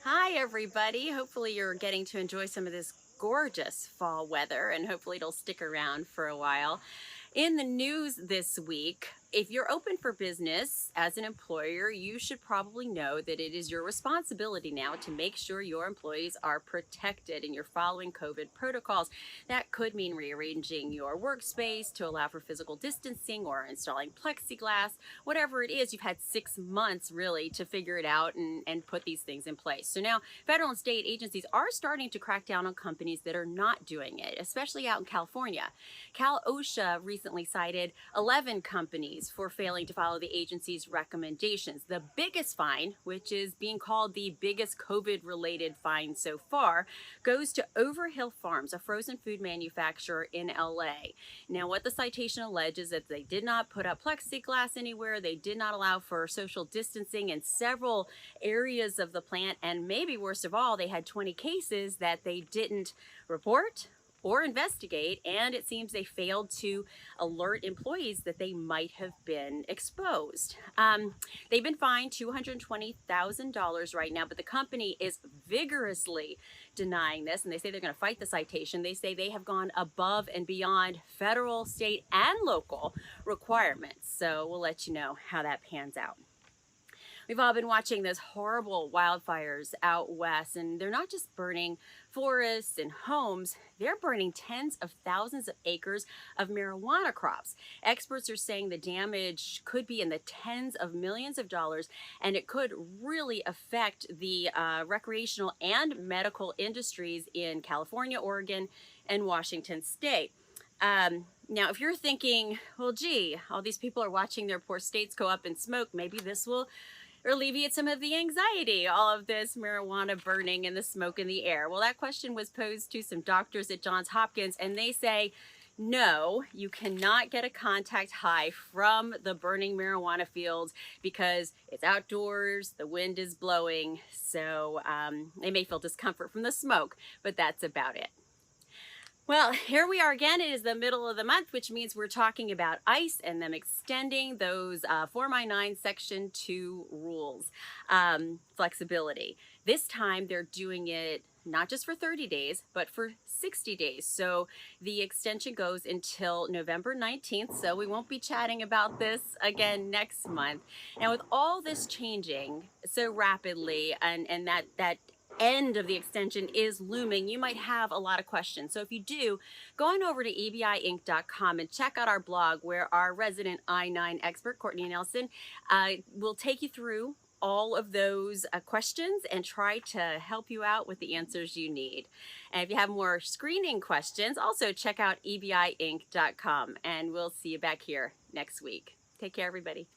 Hi, everybody. Hopefully, you're getting to enjoy some of this gorgeous fall weather, and hopefully, it'll stick around for a while. In the news this week, if you're open for business as an employer, you should probably know that it is your responsibility now to make sure your employees are protected and you're following COVID protocols. That could mean rearranging your workspace to allow for physical distancing or installing plexiglass. Whatever it is, you've had 6 months really to figure it out and put these things in place. So now federal and state agencies are starting to crack down on companies that are not doing it, especially out in California. Cal OSHA recently cited 11 companies for failing to follow the agency's recommendations. The biggest fine, which is being called the biggest COVID-related fine so far, goes to Overhill Farms, a frozen food manufacturer in LA. Now, what the citation alleges is that they did not put up plexiglass anywhere, they did not allow for social distancing in several areas of the plant, and maybe worst of all, they had 20 cases that they didn't report or investigate, and it seems they failed to alert employees that they might have been exposed. They've been fined $220,000 right now, but the company is vigorously denying this, and they say they're going to fight the citation. They say they have gone above and beyond federal, state, and local requirements. So we'll let you know how that pans out. We've all been watching those horrible wildfires out west, and they're not just burning forests and homes, they're burning tens of thousands of acres of marijuana crops. Experts are saying the damage could be in the tens of millions of dollars, and it could really affect the recreational and medical industries in California, Oregon, and Washington state. Now, if you're thinking, well, gee, all these people are watching their poor states go up in smoke, maybe this will alleviate some of the anxiety, all of this marijuana burning and the smoke in the air. Well, that question was posed to some doctors at Johns Hopkins, and they say, no, you cannot get a contact high from the burning marijuana fields because it's outdoors, the wind is blowing, so they may feel discomfort from the smoke, but that's about it. Well, here we are again. It is the middle of the month, which means we're talking about ICE and them extending those Form I-9 Section 2 rules, flexibility. This time they're doing it not just for 30 days, but for 60 days. So the extension goes until November 19th, so we won't be chatting about this again next month. Now, with all this changing so rapidly and that end of the extension is looming, you might have a lot of questions. So if you do, go on over to ebiinc.com and check out our blog where our resident I-9 expert, Courtney Nelson, will take you through all of those questions and try to help you out with the answers you need. And if you have more screening questions, also check out ebiinc.com, and we'll see you back here next week. Take care, everybody.